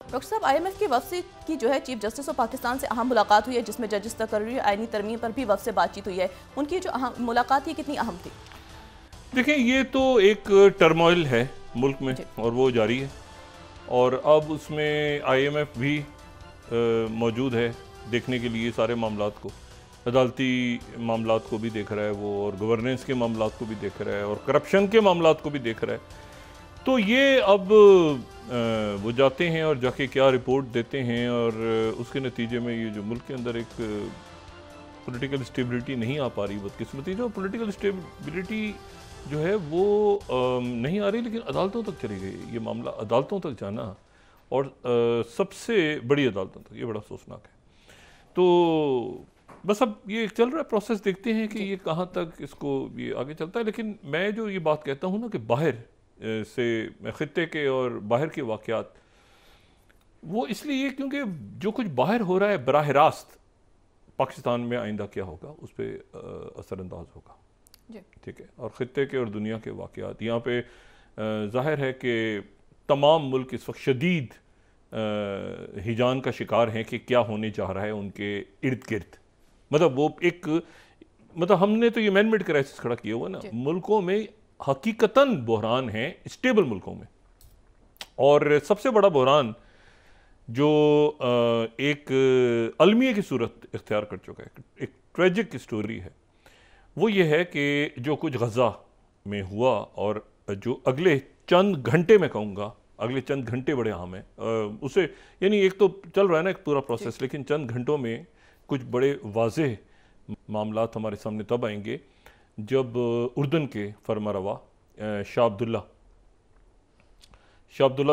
Doctor साहब, IMF के वफ़द की जो है चीफ जस्टिस और पाकिस्तान से अहम मुलाकात हुई है, जिसमें जजिस तकर्री आईनी तरमीम पर भी वफ़द से बातचीत हुई है। उनकी जो अहम मुलाकात थी कितनी अहम थी? देखिए, ये तो एक टर्मोइल है मुल्क में और वो जारी है, और अब उसमें IMF भी मौजूद है देखने के लिए सारे मामलात को, अदालती मामलात को भी देख रहा है वो, और गवर्नेंस के मामलात को भी देख रहा है, और करप्शन के मामलात को भी देख रहा है। तो ये अब वो जाते हैं और जाके क्या रिपोर्ट देते हैं, और उसके नतीजे में ये जो मुल्क के अंदर एक पॉलिटिकल स्टेबिलिटी नहीं आ पा रही, बदकिस्मती जो पॉलिटिकल स्टेबिलिटी जो है वो नहीं आ रही, लेकिन अदालतों तक चली गई। ये मामला अदालतों तक जाना, और सबसे बड़ी अदालतों तक, ये बड़ा अफसोसनाक है। तो बस अब ये चल रहा है प्रोसेस, देखते हैं कि ये कहाँ तक इसको ये आगे चलता है। लेकिन मैं जो ये बात कहता हूँ ना कि बाहर से खित्ते के और बाहर के वाक़यात, वो इसलिए क्योंकि जो कुछ बाहर हो रहा है बराह रास्त पाकिस्तान में आइंदा क्या होगा उस पर असरअंदाज होगा, ठीक है। और ख़ित्ते के और दुनिया के वाक़यात यहाँ पे ज़ाहिर है कि तमाम मुल्क इस वक्त शदीद हिजान का शिकार हैं कि क्या होने जा रहा है उनके इर्द गिर्द। मतलब वो एक, मतलब हमने तो ये मैन मेड क्राइसिस खड़ा किया हुआ ना, मुल्कों में हकीकतन बहरान है, स्टेबल मुल्कों में। और सबसे बड़ा बहरान जो एक अलमिया की सूरत इख्तियार कर चुका है, एक ट्रेजिक स्टोरी है, वो ये है कि जो कुछ गज़ा में हुआ, और जो अगले चंद घंटे में कहूँगा, अगले चंद घंटे बड़े अहम हैं उसे, यानी एक तो चल रहा है ना एक पूरा प्रोसेस, लेकिन चंद घंटों में कुछ बड़े वाज़ेह मामलात हमारे सामने तब आएंगे जब उर्दन के फरमारवा शाह अब्दुल्ला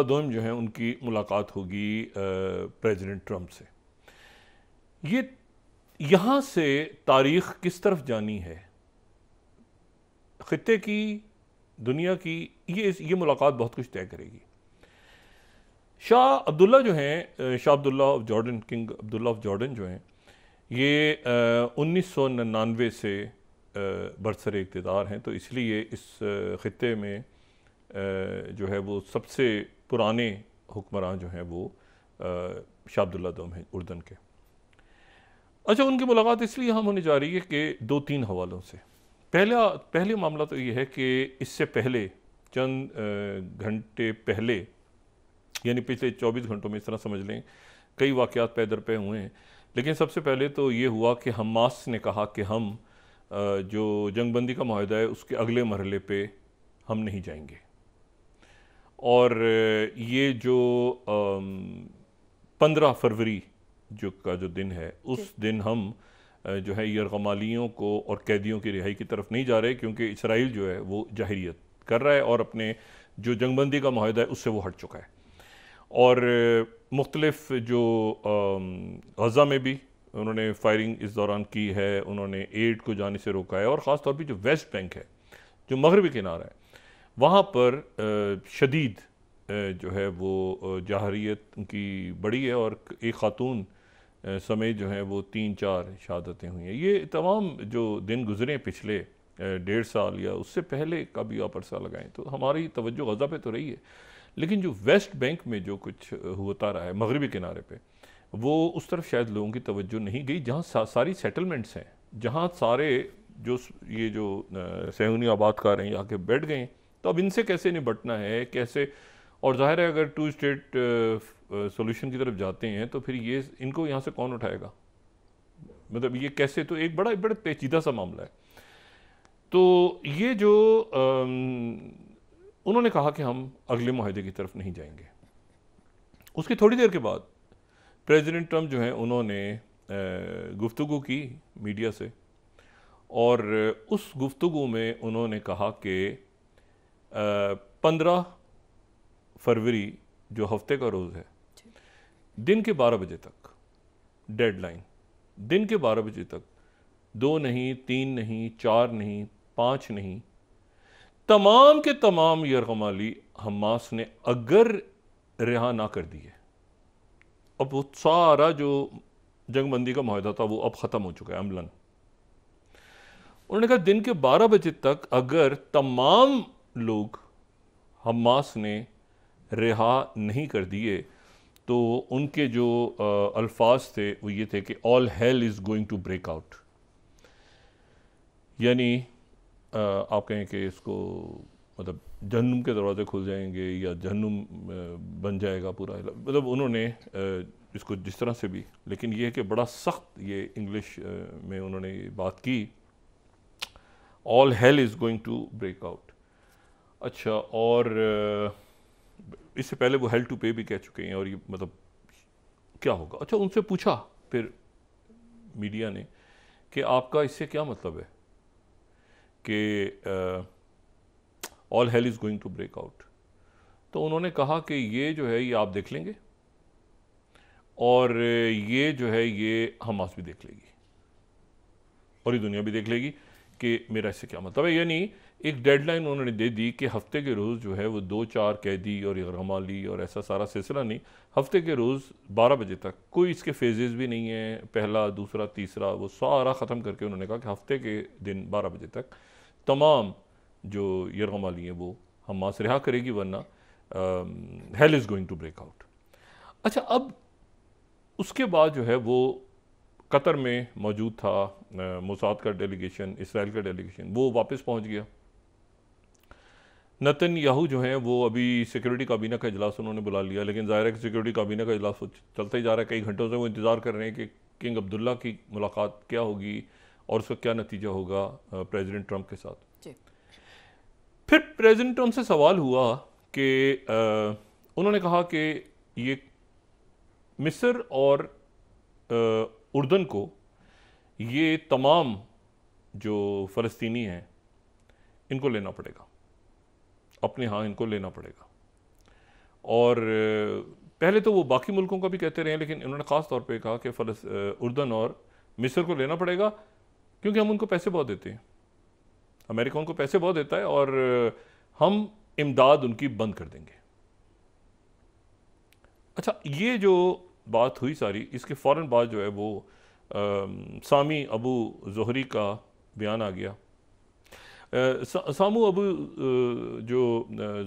दोम जो हैं उनकी मुलाकात होगी प्रेसिडेंट ट्रंप से। ये यहाँ से तारीख़ किस तरफ जानी है ख़ित्ते की, दुनिया की, ये मुलाकात बहुत कुछ तय करेगी। शाह अब्दुल्ला जो हैं, Shah Abdullah of Jordan, king Abdullah of Jordan जो हैं, ये 1999 से बरसर इक़्तिदार हैं, तो इसलिए इस ख़ित्ते में जो है वो सबसे पुराने हुक्मरान जो हैं वो शाह अब्दुल्ला दोम हैं उर्दन के। अच्छा, उनकी मुलाकात इसलिए हम होने जा रही है कि 2-3 हवालों से। पहले मामला तो ये है कि इससे पहले चंद घंटे पहले, यानी पिछले 24 घंटों में इस तरह समझ लें, कई वाक़यात पैदर पे हुए हैं। लेकिन सबसे पहले तो ये हुआ कि हमास ने कहा कि हम जो जंगबंदी का मुआहदा है उसके अगले मरहले पे हम नहीं जाएंगे, और ये जो 15 फरवरी का जो दिन है, उस दिन हम जो है यरगमालियों को और कैदियों की रिहाई की तरफ नहीं जा रहे, क्योंकि इसराइल जो है वो जाहिरियत कर रहा है और अपने जो जंगबंदी का मुआहदा है उससे वो हट चुका है। और मुख्तलिफ जो गज़ा में भी उन्होंने फायरिंग इस दौरान की है, उन्होंने एड को जाने से रोका है, और ख़ास तौर पे जो वेस्ट बैंक है, जो मगरबी किनारा है, वहाँ पर शदीद जो है वो जाहरियत की बड़ी है, और एक ख़ातून समेत जो है वो 3-4 शहादतें हुई हैं। ये तमाम जो दिन गुजरे पिछले 1.5 साल या उससे पहले का भी आप अरसा लगाएं तो हमारी तवज्जो गज़ा पे तो रही है, लेकिन जो वेस्ट बैंक में जो कुछ होता रहा है मगरबी किनारे पे, वो उस तरफ शायद लोगों की तवज्जो नहीं गई, जहाँ सारी सेटलमेंट्स हैं, जहाँ सारे जो ये जो सहूनी आबादकार हैं आके बैठ गए। तो अब इनसे कैसे निपटना है, कैसे, और ज़ाहिर है अगर 2 स्टेट सॉल्यूशन की तरफ जाते हैं तो फिर ये इनको यहाँ से कौन उठाएगा, मतलब ये कैसे, तो एक बड़ा पेचीदा सा मामला है। तो ये जो उन्होंने कहा कि हम अगले मुआहदे की तरफ नहीं जाएंगे। उसकी थोड़ी देर के बाद प्रेसिडेंट ट्रंप जो हैं उन्होंने गुफ्तगू की मीडिया से, और उस गुफ्तगू में उन्होंने कहा कि 15 फरवरी जो हफ्ते का रोज़ है, दिन के 12 बजे तक डेडलाइन, दिन के 12 बजे तक 2 नहीं, 3 नहीं, 4 नहीं, 5 नहीं, तमाम के तमाम यरगमाली हमास ने अगर रिहा ना कर दिए, अब वो सारा जो जंगबंदी का मुआहदा था वो अब ख़त्म हो चुका है अमलन। उन्होंने कहा दिन के 12 बजे तक अगर तमाम लोग हमास ने रिहा नहीं कर दिए तो उनके जो अल्फाज थे वो ये थे कि all hell is going to break out, यानी आप कहें कि इसको मतलब जहन्नुम के दरवाजे खुल जाएंगे या जहन्नुम बन जाएगा पूरा, मतलब उन्होंने इसको जिस तरह से भी, लेकिन ये है कि बड़ा सख्त ये इंग्लिश में उन्होंने ये बात की, all hell is going to break out. अच्छा, और इससे पहले वो हेल टू पे भी कह चुके हैं, और ये मतलब क्या होगा। अच्छा, उनसे पूछा फिर मीडिया ने कि आपका इससे क्या मतलब है कि all hell is going to break out. तो उन्होंने कहा कि ये जो है ये आप देख लेंगे, और ये जो है ये हमास भी देख लेगी, और ये दुनिया भी देख लेगी कि मेरा इससे क्या मतलब है। यानी एक डेडलाइन उन्होंने दे दी कि हफ्ते के रोज़ जो है वो 2-4 कैदी और गरमाली और ऐसा सारा सिलसिला नहीं, हफ्ते के रोज़ 12 बजे तक, कोई इसके फेजेस भी नहीं है, पहला दूसरा तीसरा, वो सारा ख़त्म करके उन्होंने कहा कि हफ्ते के दिन 12 बजे तक तमाम जो यरगमाली हैं वो हमास रिहा करेगी, वरना hell is going to break out. अच्छा, अब उसके बाद जो है वो कतर में मौजूद था मोसाद का डेलीगेशन, इसराइल का डेलीगेशन, वो वापस पहुंच गया। नेतन्याहू जो हैं वो अभी सिक्योरिटी काबीना का इजलास उन्होंने बुला लिया, लेकिन ज़ाहिर है कि सिक्योरिटी काबीना का इजलास चलता ही जा रहा है। कई घंटों से वो इंतज़ार कर रहे हैं कि किंग अब्दुल्ला की मुलाकात क्या होगी और उसका क्या नतीजा होगा प्रेसिडेंट ट्रंप के साथ। फिर प्रेसिडेंट ट्रंप से सवाल हुआ कि उन्होंने कहा कि ये मिस्र और उर्दन को, ये तमाम जो फ़लस्तीनी हैं इनको लेना पड़ेगा, अपने यहाँ इनको लेना पड़ेगा। और पहले तो वो बाकी मुल्कों का भी कहते रहे, लेकिन इन्होंने ख़ास तौर पे कहा कि उर्दन और मिस्र को लेना पड़ेगा, क्योंकि हम उनको पैसे बहुत देते हैं, अमेरिका उनको पैसे बहुत देता है, और हम इमदाद उनकी बंद कर देंगे। अच्छा, ये जो बात हुई सारी, इसके फ़ौरन बाद जो है वो सामी अबू ज़ोहरी का बयान आ गया। सामू अबू जो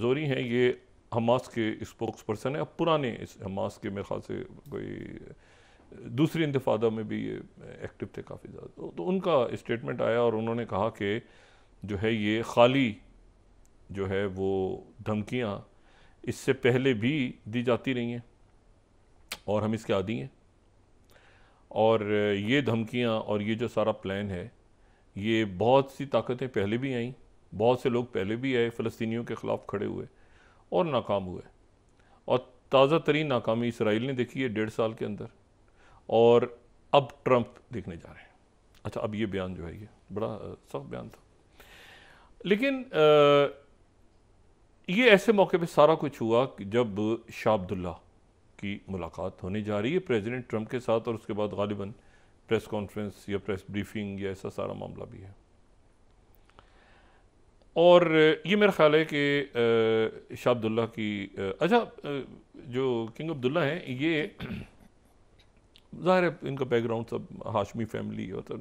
ज़ोहरी हैं ये हमास के स्पोक्स पर्सन है, अब पुराने इस हमास के मेरे ख्याल से कोई दूसरी इंतफादा में भी ये एक्टिव थे काफ़ी ज़्यादा। तो उनका स्टेटमेंट आया और उन्होंने कहा कि जो है ये खाली जो है वो धमकियाँ इससे पहले भी दी जाती रही हैं और हम इसके आदी हैं, और ये धमकियाँ और ये जो सारा प्लान है, ये बहुत सी ताकतें पहले भी आईं, बहुत से लोग पहले भी आए फ़लस्तीनियों के ख़िलाफ़ खड़े हुए और नाकाम हुए, और ताज़ा तरीन नाकामी इसराइल ने देखी है 1.5 साल के अंदर, और अब ट्रंप देखने जा रहे हैं। अच्छा, अब ये बयान जो है ये बड़ा सख्त बयान था, लेकिन ये ऐसे मौके पे सारा कुछ हुआ कि जब शाह अब्दुल्ला की मुलाकात होने जा रही है प्रेसिडेंट ट्रंप के साथ, और उसके बाद गालिबन प्रेस कॉन्फ्रेंस या प्रेस ब्रीफिंग या ऐसा सारा मामला भी है। और ये मेरा ख्याल है कि शाह अब्दुल्ला की अच्छा जो किंग अब्दुल्ला हैं, ये ज़ाहिर है इनका बैकग्राउंड सब हाशमी फैमिली और तो,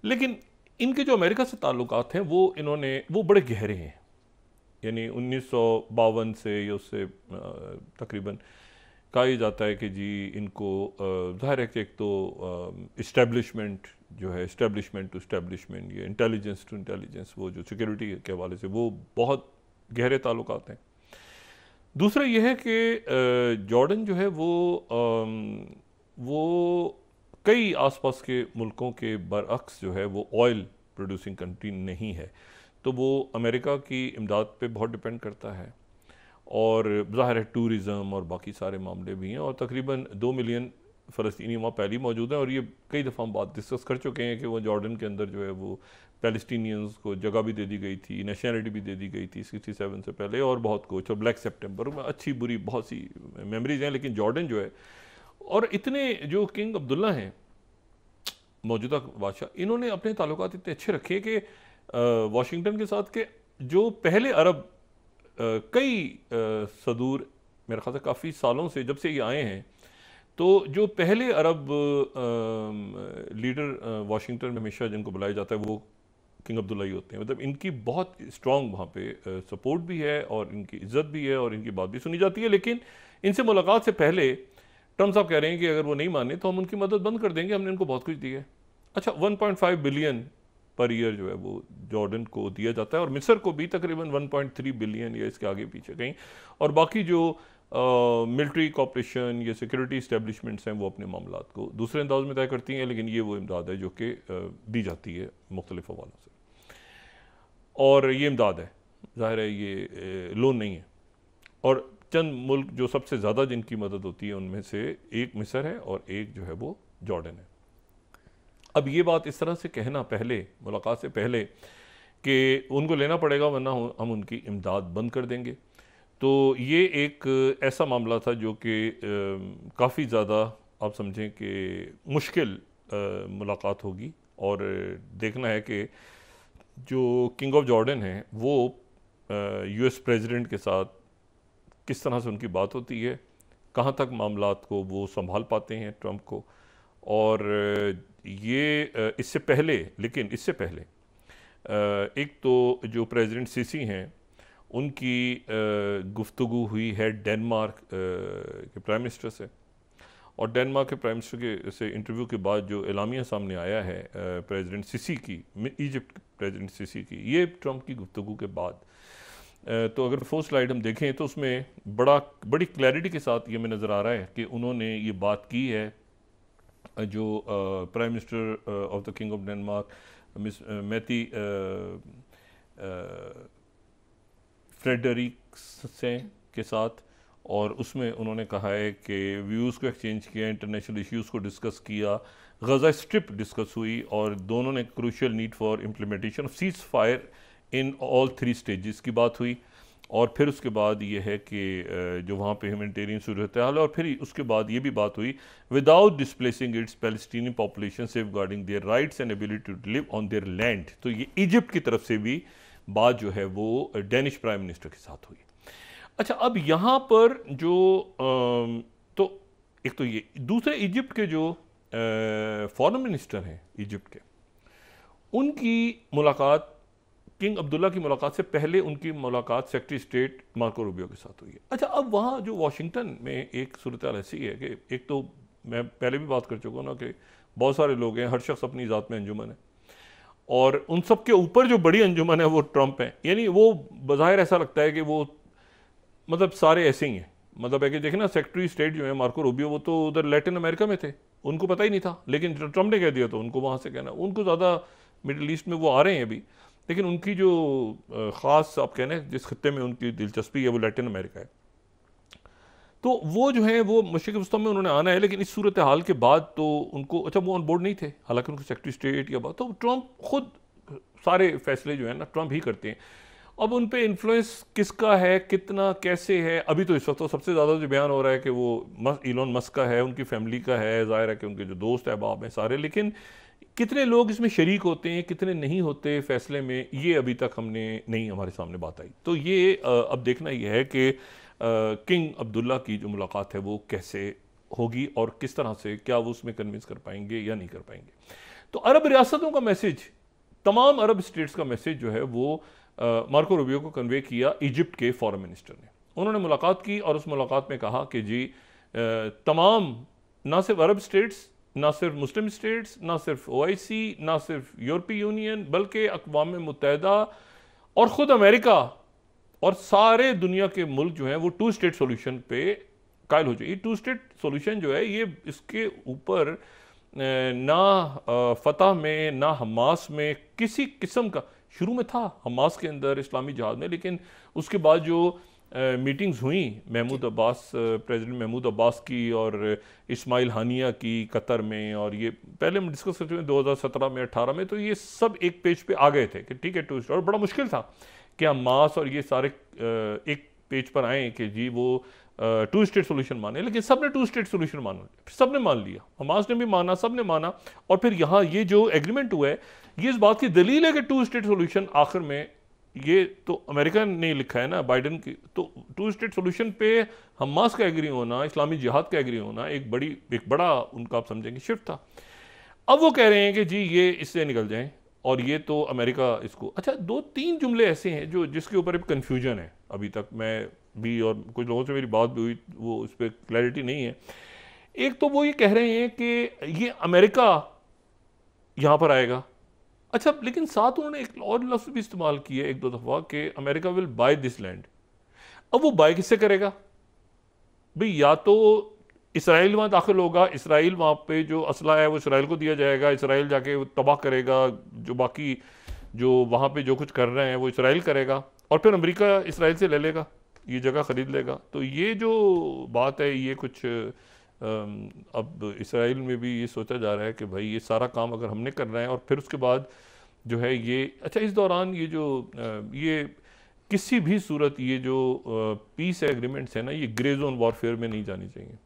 लेकिन इनके जो अमेरिका से ताल्लुकात हैं वो बड़े गहरे हैं। यानी 1952 से या उससे तकरीबन कहा जाता है कि जी इनको ज़ाहिर है कि एक तो इस्टेब्लिशमेंट जो है, इस्टेब्लिशमेंट टू इस्टेब्लिशमेंट, ये इंटेलिजेंस टू इंटेलिजेंस, वो जो सिक्योरिटी के हवाले से वो बहुत गहरे ताल्लुकात हैं। दूसरा ये है कि जॉर्डन जो है वो कई आसपास के मुल्कों के बरअक्स जो है वो ऑयल प्रोड्यूसिंग कंट्री नहीं है, तो वो अमेरिका की इमदाद पे बहुत डिपेंड करता है, और ज़ाहिर है टूरिज़म और बाकी सारे मामले भी हैं, और तकरीबन 2 मिलियन फ़लस्तीनी वहाँ पहले ही मौजूद हैं, और ये कई दफ़ा हम बात डिस्कस कर चुके हैं कि वो जॉर्डन के अंदर जो है वो पैलेस्टीनियंस को जगह भी दे दी गई थी, नेशनलिटी भी दे दी गई थी 67 से पहले, और बहुत कुछ, और ब्लैक सितंबर में अच्छी बुरी बहुत सी मेमोरीज हैं। लेकिन जॉर्डन जो है, और इतने जो किंग अब्दुल्ला हैं मौजूदा बादशाह, इन्होंने अपने ताल्लुकात इतने अच्छे रखे कि वाशिंगटन के साथ के जो पहले अरब कई सदूर मेरे ख्याल से काफ़ी सालों से जब से ये आए हैं, तो जो पहले अरब लीडर वाशिंगटन में हमेशा जिनको बुलाया जाता है वो किंग अब्दुल्ला ही होते हैं। मतलब इनकी बहुत स्ट्रॉन्ग वहाँ पे सपोर्ट भी है, और इनकी इज़्ज़त भी है, और इनकी बात भी सुनी जाती है। लेकिन इनसे मुलाकात से पहले ट्रम्प साहब कह रहे हैं कि अगर वो नहीं माने तो हम उनकी मदद बंद कर देंगे, हमने उनको बहुत कुछ दिया है। अच्छा, 1.5 बिलियन पर ईयर जो है वो जॉर्डन को दिया जाता है, और मिस्र को भी तकरीबन 1.3 बिलियन या इसके आगे पीछे कहीं, और बाकी जो मिलिट्री कॉपरेशन या सिक्योरिटी इस्टेब्लिशमेंट्स हैं वो अपने मामलात को दूसरे अंदाज में तय करती हैं, लेकिन ये वो इमदाद है जो कि दी जाती है मुख्तलिफ हवालों से, और ये इमदाद है, ज़ाहिर है ये लोन नहीं है। और चंद मुल्क जो सबसे ज़्यादा जिनकी मदद होती है उनमें से एक मिस्र है और एक जो है वो जॉर्डन है। अब ये बात इस तरह से कहना पहले मुलाकात से पहले कि उनको लेना पड़ेगा वरना हम उनकी इमदाद बंद कर देंगे, तो ये एक ऐसा मामला था जो कि काफ़ी ज़्यादा आप समझें कि मुश्किल मुलाकात होगी। और देखना है कि जो किंग ऑफ जॉर्डन है वो यूएस प्रेसिडेंट के साथ किस तरह से उनकी बात होती है, कहाँ तक मामलात को वो संभाल पाते हैं ट्रंप को। और ये इससे पहले, लेकिन इससे पहले एक तो जो प्रेसिडेंट सीसी हैं उनकी गुफ्तगू हुई है डेनमार्क के प्राइम मिनिस्टर से, और डेनमार्क के प्राइम मिनिस्टर के से इंटरव्यू के बाद जो एलामिया सामने आया है प्रेसिडेंट सीसी की, इजिप्ट प्रेसिडेंट सीसी की, ये ट्रंप की गुफ्तगू के बाद, तो अगर फर्स्ट स्लाइड हम देखें तो उसमें बड़ी क्लैरिटी के साथ ये में नज़र आ रहा है कि उन्होंने ये बात की है जो prime minister of the king of Denmark Miss Mette Frederiksen के साथ, और उसमें उन्होंने कहा है कि व्यूज़ को एक्सचेंज किया, इंटरनेशनल इश्यूज़ को डिस्कस किया, गज़ा स्ट्रिप डिस्कस हुई, और दोनों ने crucial need for implementation of seize fire in all 3 stages की बात हुई। और फिर उसके बाद ये है कि जो वहाँ पे ह्यूमैनिटेरियन सूरत हाल है, और फिर उसके बाद ये भी बात हुई without displacing its Palestinian population safeguarding their rights and ability to live on their land. तो ये इजिप्ट की तरफ से भी बात जो है वो डेनिश प्राइम मिनिस्टर के साथ हुई। अच्छा, अब यहाँ पर जो तो एक तो ये दूसरे इजिप्ट के जो फॉरेन मिनिस्टर हैं इजिप्ट के, उनकी मुलाकात किंग अब्दुल्ला की मुलाकात से पहले उनकी मुलाकात सेक्रेटरी स्टेट मार्को रूबियो के साथ हुई है। अच्छा, अब वहाँ जो वाशिंगटन में एक सूरत हाल ऐसी है कि एक तो मैं पहले भी बात कर चुका हूँ ना कि बहुत सारे लोग हैं, हर शख्स अपनी ज़ात में अंजुमन है, और उन सब के ऊपर जो बड़ी अंजुमन है वो ट्रंप है। यानी वो बज़ाहिर ऐसा लगता है कि वो मतलब सारे ऐसे ही हैं, मतलब है कि देखें ना सेक्रेटरी स्टेट जो है मार्को रूबियो वो तो उधर लैटिन अमेरिका में थे, उनको पता ही नहीं था, लेकिन ट्रंप ने कह दिया तो उनको वहाँ से कहना, उनको ज़्यादा मिडिल ईस्ट में वो आ रहे हैं अभी, लेकिन उनकी जो ख़ास आप कहने जिस खत्ते में उनकी दिलचस्पी है वो लैटिन अमेरिका है, तो वो जो है वो मशरिक़ वस्ता में उन्होंने आना है। लेकिन इस सूरत हाल के बाद तो उनको, अच्छा वो ऑन बोर्ड नहीं थे, हालांकि उनको सेक्रेटरी स्टेट या बात, तो ट्रंप खुद सारे फैसले जो है ना ट्रंप ही करते हैं। अब उन पे इन्फ्लुएंस किसका है, कितना, कैसे है, अभी तो इस वक्त तो सबसे ज़्यादा जो बयान हो रहा है कि वो इलॉन मस्क का है, उनकी फैमिली का है, ज़ाहिर है कि उनके जो दोस्त अहबाब हैं सारे, लेकिन कितने लोग इसमें शरीक होते हैं कितने नहीं होते फैसले में, ये अभी तक हमने नहीं, हमारे सामने बात आई। तो ये अब देखना ये है कि किंग अब्दुल्ला की जो मुलाकात है वो कैसे होगी और किस तरह से, क्या वो उसमें कन्विंस कर पाएंगे या नहीं कर पाएंगे। तो अरब रियासतों का मैसेज, तमाम अरब स्टेट्स का मैसेज जो है वो मार्को रूबियो को कन्वे किया इजिप्ट के फॉरेन मिनिस्टर ने। उन्होंने मुलाकात की और उस मुलाकात में कहा कि जी तमाम, ना सिर्फ अरब स्टेट्स, ना सिर्फ मुस्लिम स्टेट्स, ना सिर्फ OIC, ना सिर्फ यूरोपीय यूनियन, बल्कि अक़वाम मुत्तहिदा और ख़ुद अमेरिका और सारे दुनिया के मुल्क जो हैं वो 2 स्टेट सोल्यूशन पे कायल हो जाए। 2 स्टेट सोल्यूशन जो है ये इसके ऊपर ना फतह में ना हमास में किसी किस्म का, शुरू में था हमास के अंदर इस्लामी जिहाद में, लेकिन उसके बाद जो मीटिंग्स हुई महमूद अब्बास, प्रेसिडेंट महमूद अब्बास की और इस्माइल हानिया की कतर में, और ये पहले हम डिस्कस कर चुके हैं 2017 में 18 में, तो ये सब एक पेज पे आ गए थे कि ठीक है 2 स्टेट, और बड़ा मुश्किल था कि हमास और ये सारे एक पेज पर आए कि जी वो 2 स्टेट सोल्यूशन माने, लेकिन सब ने 2 स्टेट सोल्यूशन माना, सब ने मान लिया, हमास ने भी माना, सब ने माना, और फिर यहाँ ये जो एग्रीमेंट हुआ है ये इस बात की दलील है कि 2 स्टेट सोल्यूशन आखिर में, ये तो अमेरिका ने लिखा है ना बाइडन की, तो 2 स्टेट सोल्यूशन पे हमास का एग्री होना, इस्लामी जिहाद का एग्री होना एक बड़ा उनका आप समझेंगे शिफ्ट था। अब वो कह रहे हैं कि जी ये इससे निकल जाएं, और ये तो अमेरिका इसको, अच्छा 2-3 जुमले ऐसे हैं जो जिसके ऊपर एक कन्फ्यूजन है, अभी तक मैं भी और कुछ लोगों से मेरी बात भी हुई, वो उस पर क्लैरिटी नहीं है। एक तो वो ये कह रहे हैं कि ये अमेरिका यहाँ पर आएगा। अच्छा, लेकिन साथ उन्होंने एक और लफ्ज़ भी इस्तेमाल किया एक दो दफ़ा कि America will by this land. अब वो बाय किससे करेगा भाई? या तो इसराइल वहाँ दाखिल होगा, इसराइल वहाँ पे जो असला है वो इसराइल को दिया जाएगा, इसराइल जाके वो तबाह करेगा, जो बाकी जो वहाँ पे जो कुछ कर रहे हैं वो इसराइल करेगा, और फिर अमेरिका इसराइल से ले लेगा, ये जगह ख़रीद लेगा। तो ये जो बात है ये कुछ अब इसराइल में भी ये सोचा जा रहा है कि भाई ये सारा काम अगर हमने करना है और फिर उसके बाद जो है ये, अच्छा इस दौरान ये जो ये किसी भी सूरत ये जो पीस एग्रीमेंट्स है ना, ये ग्रे जोन वॉरफेयर में नहीं जानी चाहिए।